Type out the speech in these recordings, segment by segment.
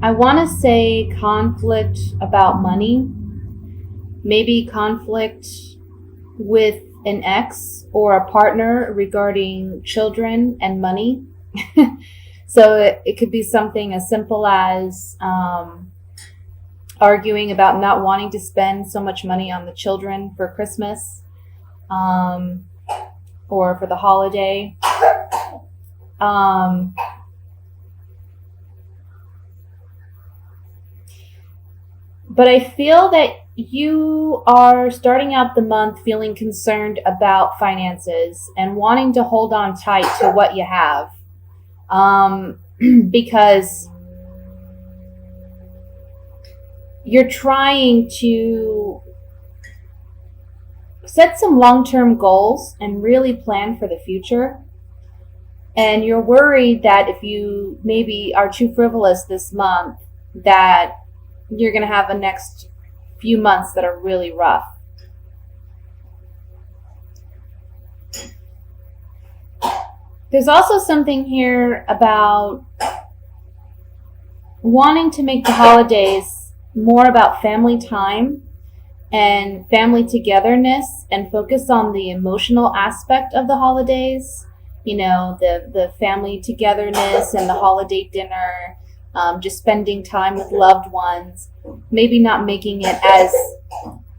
I want to say conflict about money, maybe conflict with an ex or a partner regarding children and money. So it could be something as simple as arguing about not wanting to spend so much money on the children for Christmas, um, or for the holiday. Um, but I feel that you are starting out the month feeling concerned about finances and wanting to hold on tight to what you have, because you're trying to set some long-term goals and really plan for the future. And you're worried that if you maybe are too frivolous this month, that you're going to have the next few months that are really rough. There's also something here about wanting to make the holidays more about family time and family togetherness and focus on the emotional aspect of the holidays. You know, the family togetherness and the holiday dinner, just spending time with loved ones, maybe not making it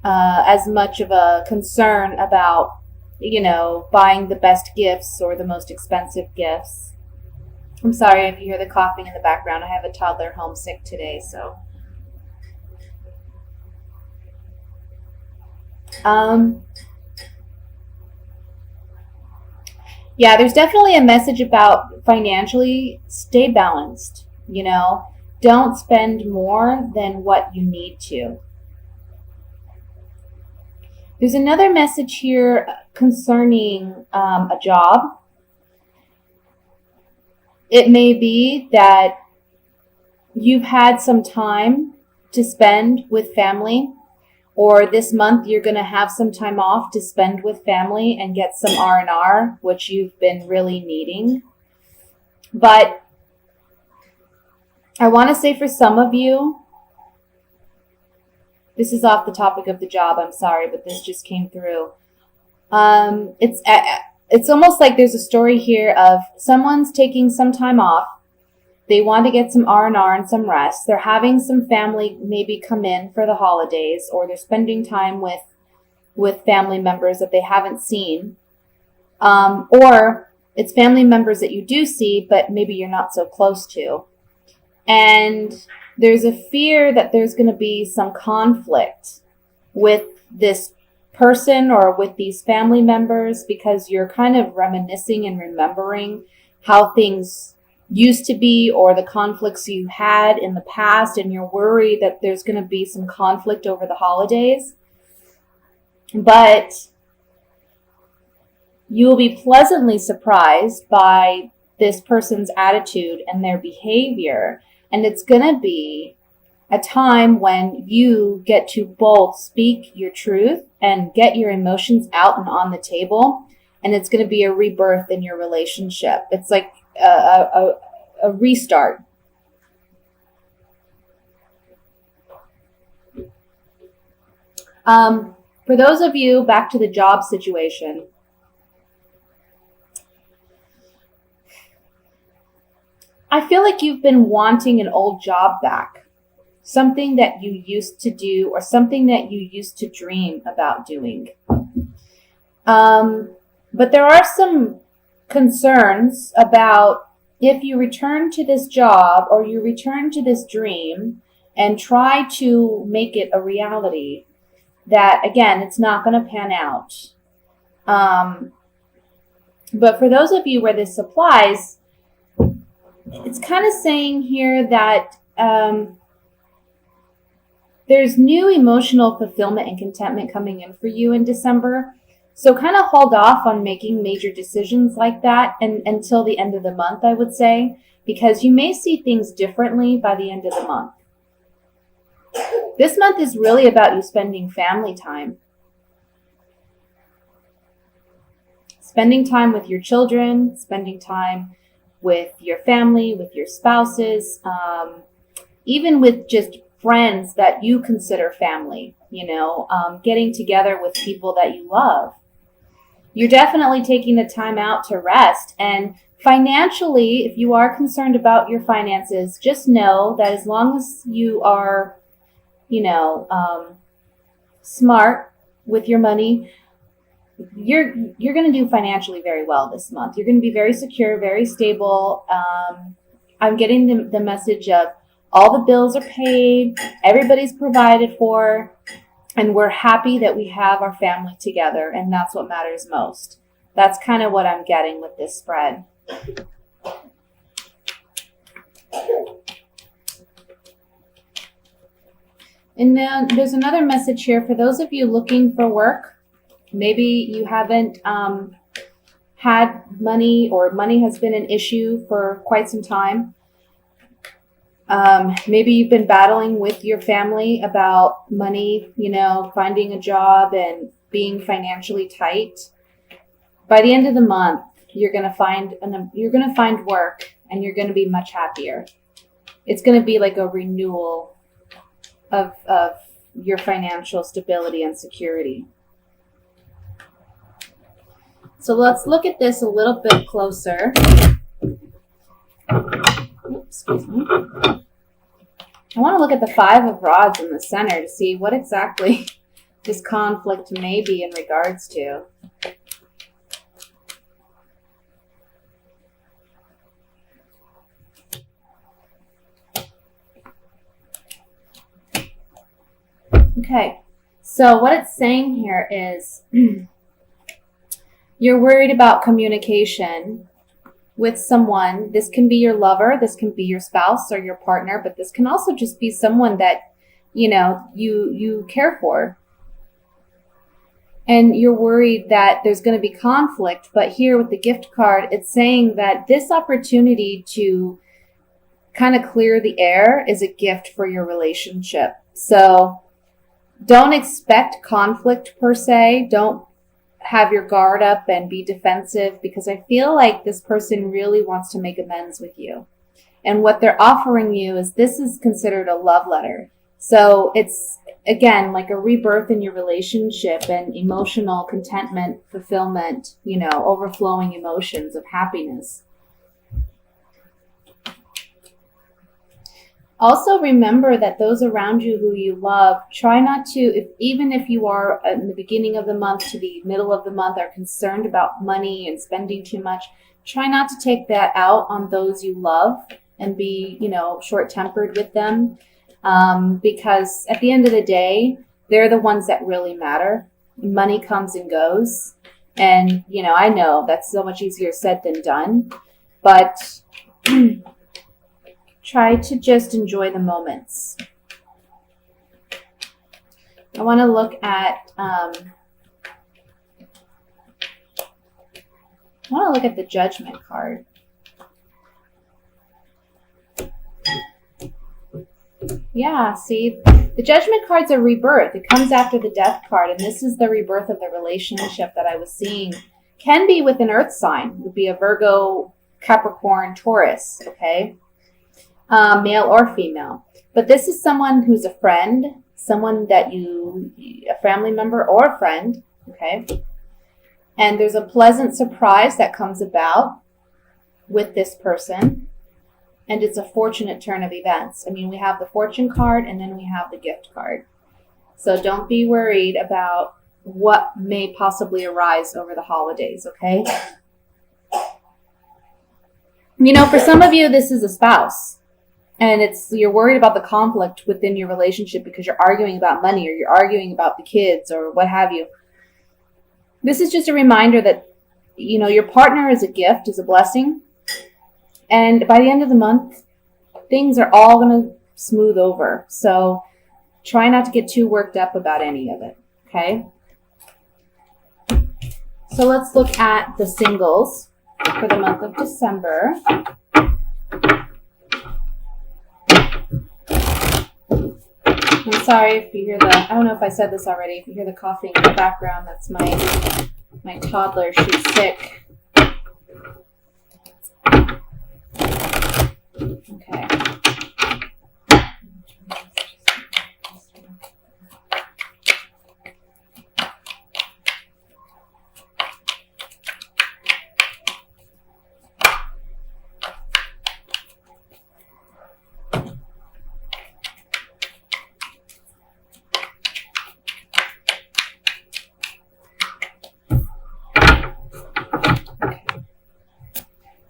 as much of a concern about, you know, buying the best gifts or the most expensive gifts. I'm sorry if you hear the coughing in the background. I have a toddler homesick today, so. Yeah, there's definitely a message about financially stay balanced, you know, don't spend more than what you need to. There's another message here concerning a job. It may be that you've had some time to spend with family, or this month you're going to have some time off to spend with family and get some R&R, which you've been really needing. But I want to say for some of you, this is off the topic of the job, I'm sorry, but this just came through. It's almost like there's a story here of someone's taking some time off. They want to get some R&R and some rest. They're having some family maybe come in for the holidays, or they're spending time with family members that they haven't seen. Or it's family members that you do see, but maybe you're not so close to. And there's a fear that there's going to be some conflict with this person or with these family members, because you're kind of reminiscing and remembering how things used to be or the conflicts you had in the past, and you're worried that there's going to be some conflict over the holidays. But you will be pleasantly surprised by this person's attitude and their behavior, and it's going to be a time when you get to both speak your truth and get your emotions out and on the table, and it's going to be a rebirth in your relationship. It's like a restart. For those of you, back to the job situation, I feel like you've been wanting an old job back, something that you used to do or something that you used to dream about doing. But there are some concerns about if you return to this job or you return to this dream and try to make it a reality, that again, it's not going to pan out. But for those of you where this applies, it's kind of saying here that there's new emotional fulfillment and contentment coming in for you in December. So kind of hold off on making major decisions like that until the end of the month, I would say, because you may see things differently by the end of the month. This month is really about you spending family time. Spending time with your children, spending time with your family, with your spouses, even with just friends that you consider family, getting together with people that you love. You're definitely taking the time out to rest. And financially, if you are concerned about your finances, just know that as long as you are, smart with your money, you're going to do financially very well this month. You're going to be very secure, very stable. I'm getting the message of all the bills are paid, everybody's provided for, and we're happy that we have our family together, and that's what matters most. That's kind of what I'm getting with this spread. And then there's another message here for those of you looking for work. Maybe you haven't had money, or money has been an issue for quite some time. Maybe you've been battling with your family about money, finding a job and being financially tight. By the end of the month, you're going to find work, and you're going to be much happier. It's going to be like a renewal of your financial stability and security. So let's look at this a little bit closer. Excuse me. I want to look at the 5 of Rods in the center to see what exactly this conflict may be in regards to. Okay, so what it's saying here is you're worried about communication with someone. This can be your lover, this can be your spouse or your partner, but this can also just be someone that, you care for. And you're worried that there's going to be conflict, but here with the gift card, it's saying that this opportunity to kind of clear the air is a gift for your relationship. So don't expect conflict per se. Don't have your guard up and be defensive, because I feel like this person really wants to make amends with you. And what they're offering you this is considered a love letter. So it's, again, like a rebirth in your relationship and emotional contentment, fulfillment, overflowing emotions of happiness. Also remember that those around you who you love, try not to, even if you are in the beginning of the month to the middle of the month are concerned about money and spending too much, try not to take that out on those you love and be, short-tempered with them. Because at the end of the day, they're the ones that really matter. Money comes and goes. And, I know that's so much easier said than done, but try to just enjoy the moments. I want to look at the Judgment card. Yeah, see, the Judgment card's a rebirth. It comes after the Death card, and this is the rebirth of the relationship that I was seeing. Can be with an earth sign. It would be a Virgo, Capricorn, Taurus, okay? Male or female. But this is someone who's a friend, someone that a family member or a friend, okay? And there's a pleasant surprise that comes about with this person. And it's a fortunate turn of events. I mean, we have the Fortune card and then we have the Gift card. So don't be worried about what may possibly arise over the holidays, okay? For some of you, this is a spouse. And you're worried about the conflict within your relationship because you're arguing about money or you're arguing about the kids or what have you. This is just a reminder that, your partner is a gift, is a blessing. And by the end of the month, things are all going to smooth over. So try not to get too worked up about any of it, okay? So let's look at the singles for the month of December. I'm sorry if you hear I don't know if I said this already, if you hear the coughing in the background, that's my toddler. She's sick. Okay.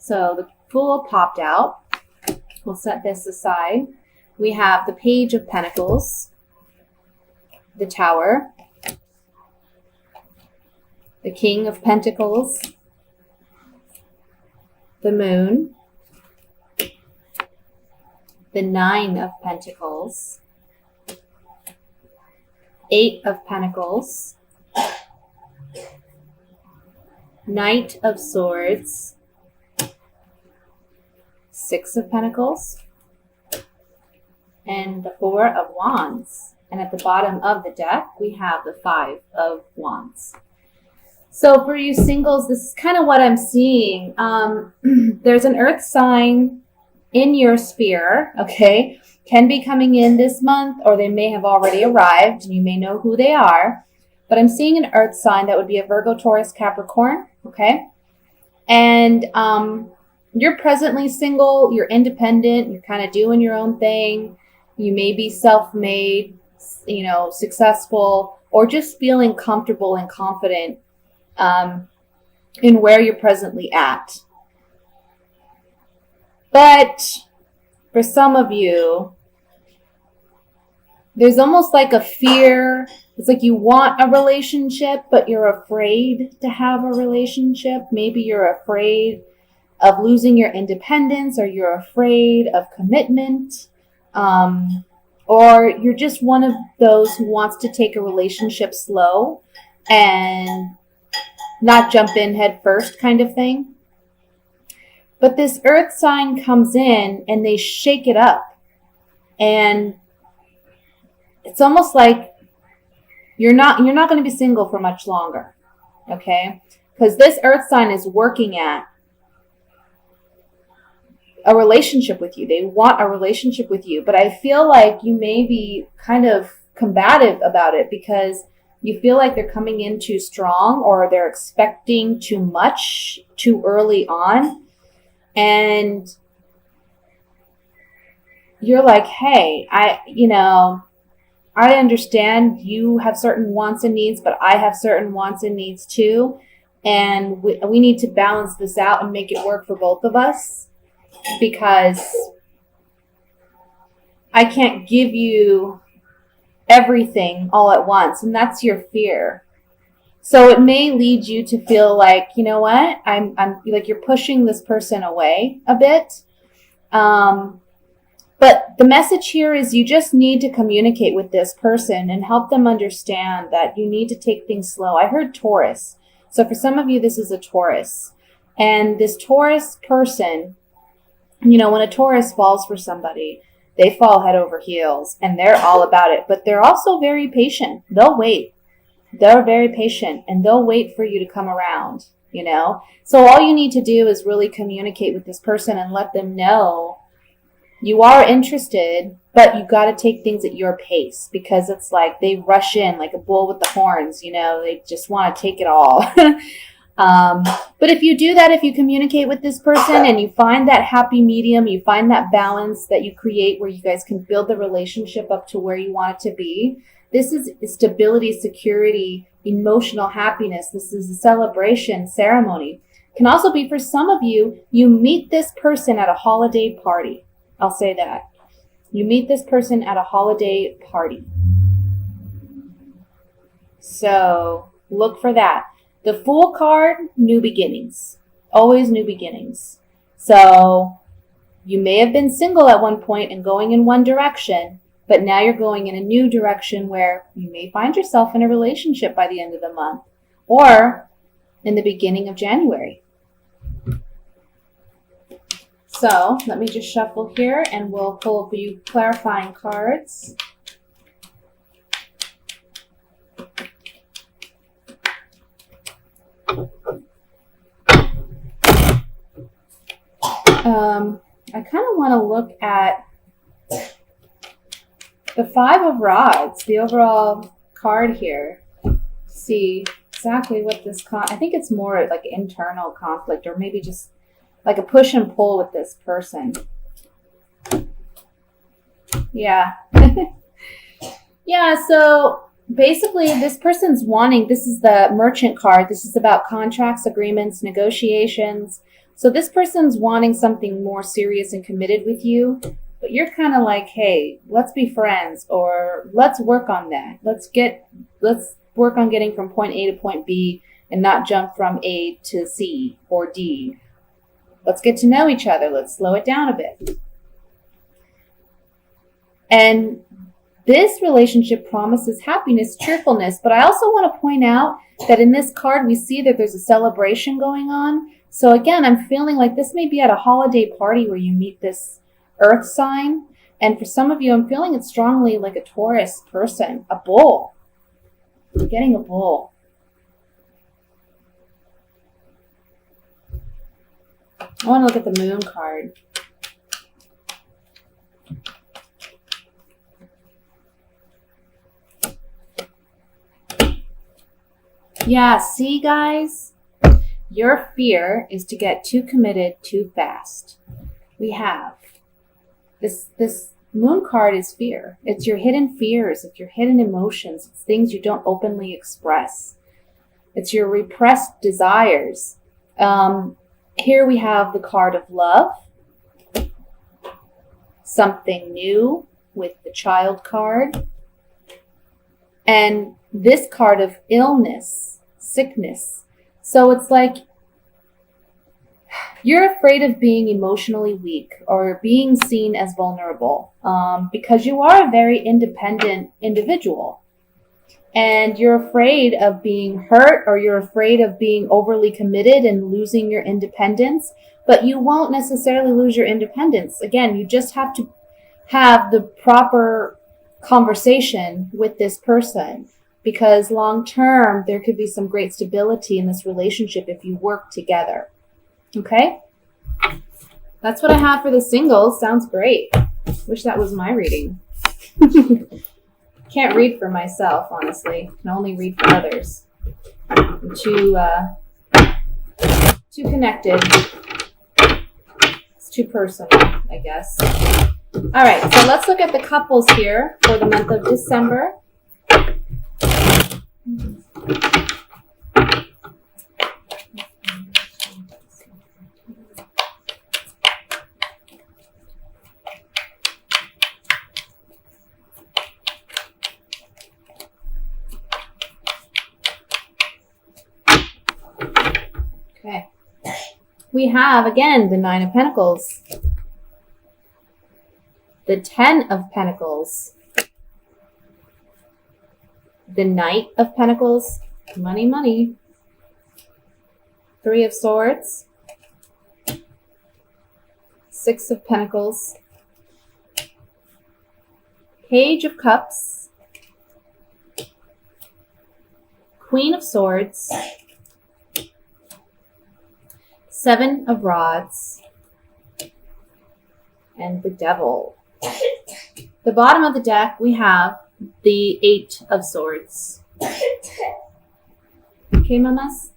So the Fool popped out. We'll set this aside. We have the Page of Pentacles, the Tower, the King of Pentacles, the Moon, the Nine of Pentacles, Eight of Pentacles, Knight of Swords, Six of Pentacles, and the Four of Wands. And at the bottom of the deck, we have the Five of Wands. So for you singles, this is kind of what I'm seeing. There's an earth sign in your sphere, okay? Can be coming in this month, or they may have already arrived, and you may know who they are. But I'm seeing an earth sign that would be a Virgo, Taurus, Capricorn, okay? And you're presently single, you're independent, you're kind of doing your own thing. You may be self-made, you know, successful, or just feeling comfortable and confident in where you're presently at. But for some of you, there's almost like a fear. It's like you want a relationship, but you're afraid to have a relationship. Maybe you're afraid of losing your independence, or you're afraid of commitment. Or you're just one of those who wants to take a relationship slow and not jump in head first kind of thing. But this earth sign comes in and they shake it up. And it's almost like you're not going to be single for much longer. Okay? Because this earth sign is working at a relationship with you. They want a relationship with you. But I feel like you may be kind of combative about it because you feel like they're coming in too strong, or they're expecting too much too early on. And you're like, hey, I understand you have certain wants and needs, but I have certain wants and needs too. And we need to balance this out and make it work for both of us, because I can't give you everything all at once. And that's your fear. So it may lead you to feel like, you know what, I'm like, you're pushing this person away a bit. But the message here is you just need to communicate with this person and help them understand that you need to take things slow. I heard Taurus. So for some of you, this is a Taurus. And this Taurus person, you know, when a Taurus falls for somebody, they fall head over heels and they're all about it. But they're also very patient. They'll wait. They're very patient and they'll wait for you to come around, you know. So all you need to do is really communicate with this person and let them know you are interested, but you got to take things at your pace, because it's like they rush in like a bull with the horns, you know. They just want to take it all. But if you do that, if you communicate with this person and you find that happy medium, you find that balance that you create where you guys can build the relationship up to where you want it to be. This is stability, security, emotional happiness. This is a celebration, ceremony. Can also be for some of you, you meet this person at a holiday party. I'll say that. You meet this person at a holiday party. So look for that. The Fool card, new beginnings. Always new beginnings. So you may have been single at one point and going in one direction, but now you're going in a new direction where you may find yourself in a relationship by the end of the month or in the beginning of January. So let me just shuffle here and we'll pull a few clarifying cards. I kind of want to look at the Five of Rods, the overall card here. See exactly what this I think it's more like internal conflict, or maybe just like a push and pull with this person. Yeah. Yeah, so basically this person's wanting, this is the Merchant card. This is about contracts, agreements, negotiations. So this person's wanting something more serious and committed with you, but you're kind of like, hey, let's be friends, or let's work on that. Let's work on getting from point A to point B and not jump from A to C or D. Let's get to know each other. Let's slow it down a bit. And this relationship promises happiness, cheerfulness, but I also want to point out that in this card, we see that there's a celebration going on. So again, I'm feeling like this may be at a holiday party where you meet this earth sign. And for some of you, I'm feeling it strongly like a Taurus person, a bull. I'm getting a bull. I want to look at the moon card. Yeah, see guys? Your fear is to get too committed too fast. We have this moon card is fear. It's your hidden fears, it's your hidden emotions, it's things you don't openly express. It's your repressed desires. Here we have the card of love, something new with the child card, and this card of illness, sickness. So it's like you're afraid of being emotionally weak or being seen as vulnerable because you are a very independent individual. And you're afraid of being hurt, or you're afraid of being overly committed and losing your independence. But you won't necessarily lose your independence. Again, you just have to have the proper conversation with this person, because long term, there could be some great stability in this relationship if you work together. Okay? That's what I have for the singles. Sounds great. Wish that was my reading. Can't read for myself, honestly. Can only read for others. I'm too connected. It's too personal, I guess. All right, so let's look at the couples here for the month of December. Okay. We have, again, the Nine of Pentacles, the Ten of Pentacles, the Knight of Pentacles, money, money, Three of Swords, Six of Pentacles, Page of Cups, Queen of Swords, Seven of Rods, and the Devil. The bottom of the deck, we have the Eight of Swords. Okay, mamas?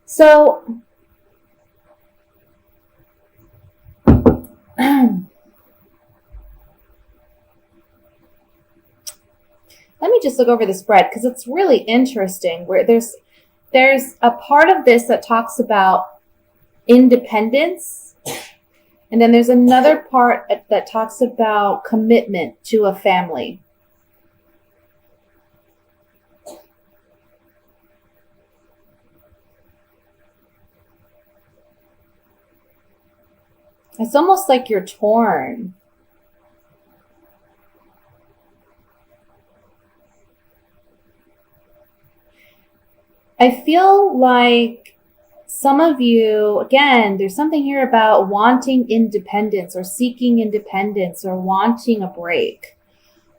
So, let me just look over the spread, because it's really interesting, where there's a part of this that talks about independence, and then there's another part that talks about commitment to a family. It's almost like you're torn. I feel like some of you, again, there's something here about wanting independence or seeking independence or wanting a break.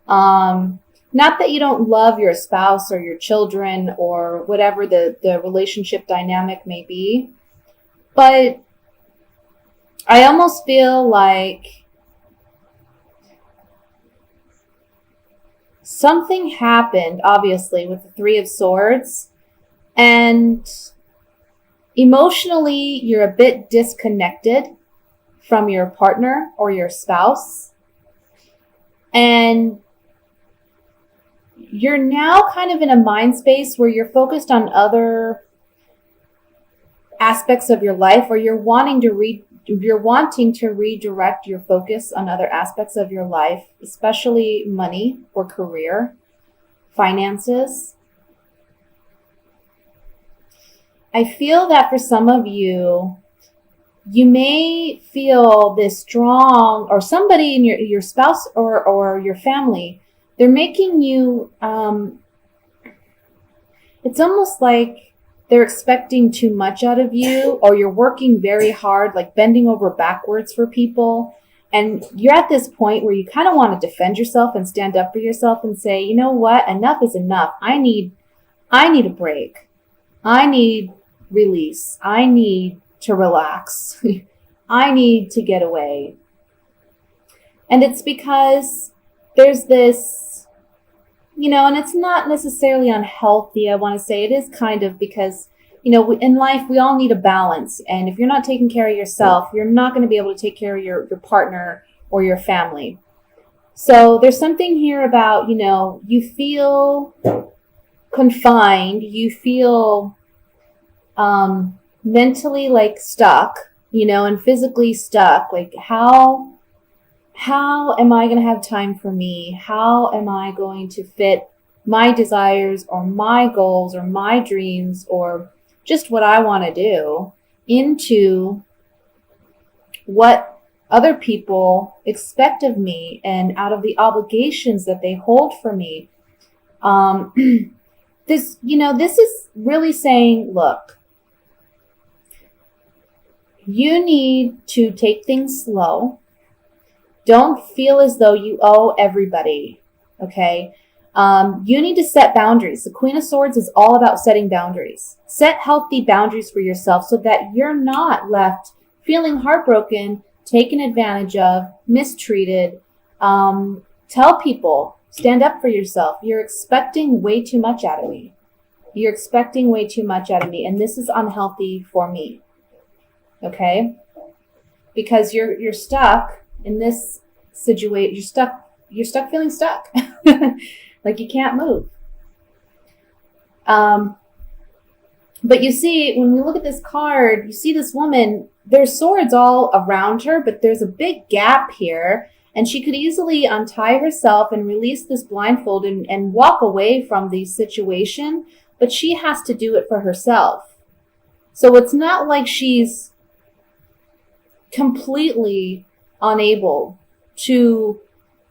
Not that you don't love your spouse or your children or whatever the relationship dynamic may be, but I almost feel like something happened, obviously, with the Three of Swords. And emotionally, you're a bit disconnected from your partner or your spouse. And you're now kind of in a mind space where you're focused on other aspects of your life, or you're wanting to redirect your focus on other aspects of your life, especially money or career, finances. I feel that for some of you, you may feel this strong, or somebody in your spouse or your family, they're making you, it's almost like they're expecting too much out of you, or you're working very hard, like bending over backwards for people. And you're at this point where you kind of want to defend yourself and stand up for yourself and say, you know what? Enough is enough. I need a break. I need release. I need to relax. I need to get away. And it's because there's this, and it's not necessarily unhealthy, I want to say. It is kind of because, in life, we all need a balance. And if you're not taking care of yourself, you're not going to be able to take care of your partner or your family. So there's something here about, you feel confined, you feel mentally like stuck, and physically stuck. Like, how am I going to have time for me? How am I going to fit my desires or my goals or my dreams or just what I want to do into what other people expect of me and out of the obligations that they hold for me? This is really saying, look, you need to take things slow. Don't feel as though you owe everybody, okay? You need to set boundaries. The Queen of Swords is all about setting boundaries. Set healthy boundaries for yourself so that you're not left feeling heartbroken, taken advantage of, mistreated. Tell people, stand up for yourself. You're expecting way too much out of me. You're expecting way too much out of me, and this is unhealthy for me, okay? Because you're stuck in this situation. You're stuck feeling stuck. Like you can't move. But you see, when we look at this card, you see this woman, there's swords all around her, but there's a big gap here, and she could easily untie herself and release this blindfold and walk away from the situation, but she has to do it for herself. So it's not like she's completely unable to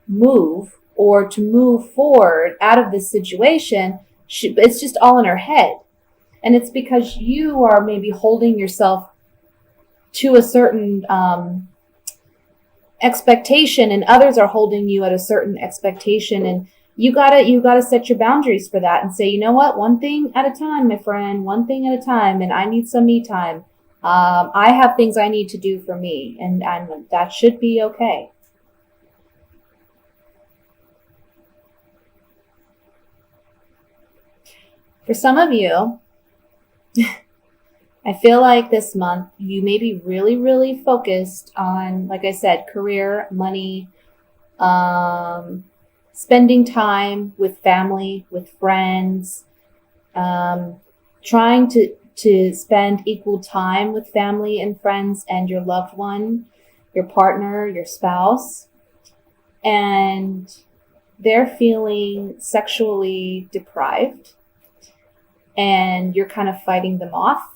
move or to move forward out of this situation. It's just all in her head. And it's because you are maybe holding yourself to a certain expectation, and others are holding you at a certain expectation. And you gotta set your boundaries for that and say, you know what, one thing at a time, my friend, one thing at a time. And I need some me time. I have things I need to do for me, and that should be okay. For some of you, I feel like this month you may be really, really focused on, like I said, career, money, spending time with family, with friends, trying to spend equal time with family and friends and your loved one, your partner, your spouse, and they're feeling sexually deprived and you're kind of fighting them off.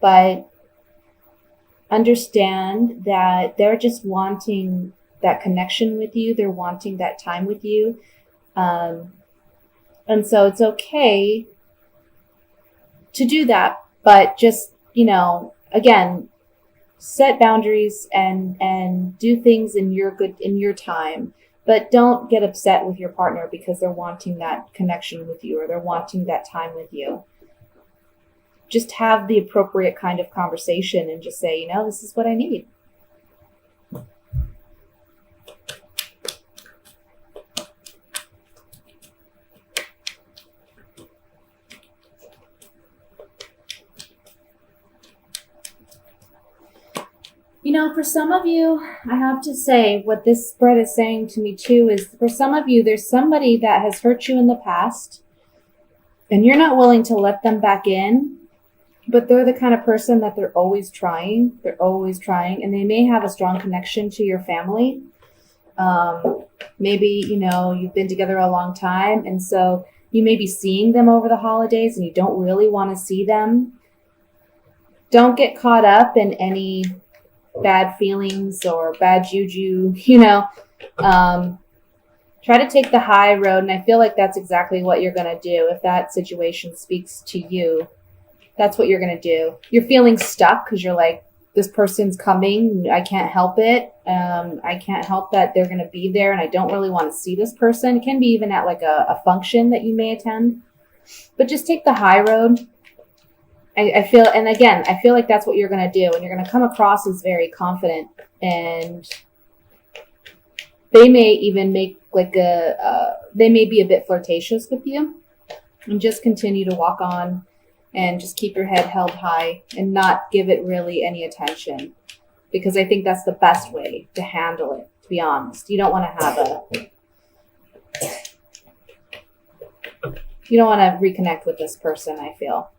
But understand that they're just wanting that connection with you. They're wanting that time with you. And so it's okay to do that, but just, again, set boundaries and do things in your time, but don't get upset with your partner because they're wanting that connection with you or they're wanting that time with you. Just have the appropriate kind of conversation and just say, this is what I need. For some of you, I have to say what this spread is saying to me too is, for some of you, there's somebody that has hurt you in the past and you're not willing to let them back in, But they're the kind of person that they're always trying. They're always trying. And they may have a strong connection to your family. Maybe, you've been together a long time. And so you may be seeing them over the holidays and you don't really want to see them. Don't get caught up in any bad feelings or bad juju, try to take the high road. And I feel like that's exactly what you're going to do. If that situation speaks to you, that's what you're going to do. You're feeling stuck because you're like, this person's coming. I can't help it. I can't help that they're going to be there. And I don't really want to see this person. It can be even at like a function that you may attend. But just take the high road. I feel like that's what you're going to do. And you're going to come across as very confident. And they may even make they may be a bit flirtatious with you. And just continue to walk on. And just keep your head held high and not give it really any attention. Because I think that's the best way to handle it, to be honest. You don't want to reconnect with this person, I feel.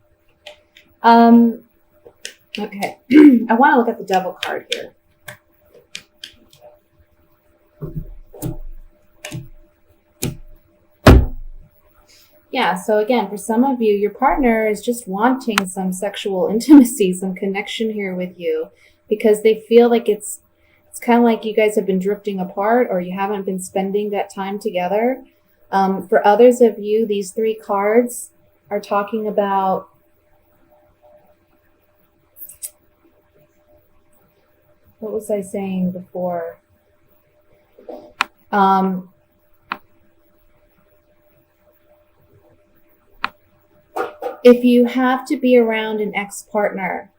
Okay. I want to look at the Devil card here. Yeah, so again, for some of you, your partner is just wanting some sexual intimacy, some connection here with you, because they feel like it's kind of like you guys have been drifting apart or you haven't been spending that time together. For others of you, these three cards are talking about what was I saying before? If you have to be around an ex-partner,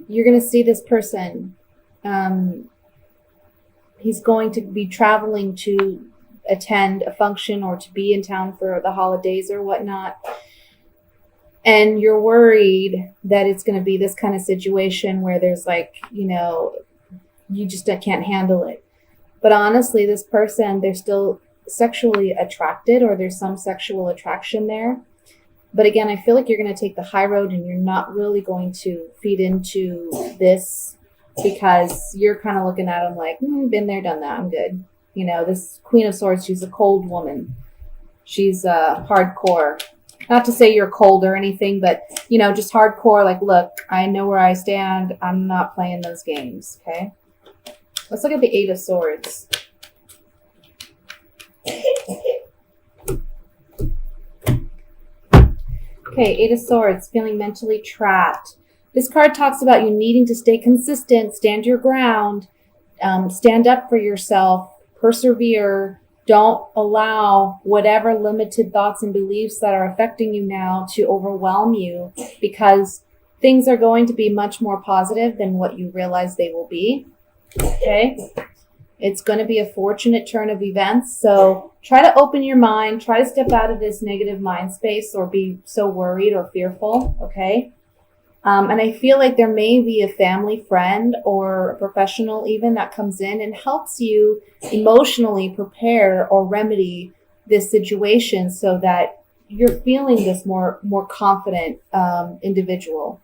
you're going to see this person. He's going to be traveling to attend a function or to be in town for the holidays or whatnot. And you're worried that it's going to be this kind of situation where there's you just can't handle it. But honestly, this person, they're still sexually attracted, or there's some sexual attraction there. But again, I feel like you're going to take the high road and you're not really going to feed into this because you're kind of looking at him like, been there, done that. I'm good. This Queen of Swords, she's a cold woman. She's hardcore. Not to say you're cold or anything, but, just hardcore. Like, look, I know where I stand. I'm not playing those games. Okay. Let's look at the Eight of Swords. Okay, Eight of Swords, feeling mentally trapped. This card talks about you needing to stay consistent, stand your ground, stand up for yourself, persevere. Don't allow whatever limited thoughts and beliefs that are affecting you now to overwhelm you, because things are going to be much more positive than what you realize they will be. Okay? It's going to be a fortunate turn of events. So try to open your mind. Try to step out of this negative mind space or be so worried or fearful. Okay. And I feel like there may be a family friend or a professional even that comes in and helps you emotionally prepare or remedy this situation so that you're feeling this more confident individual.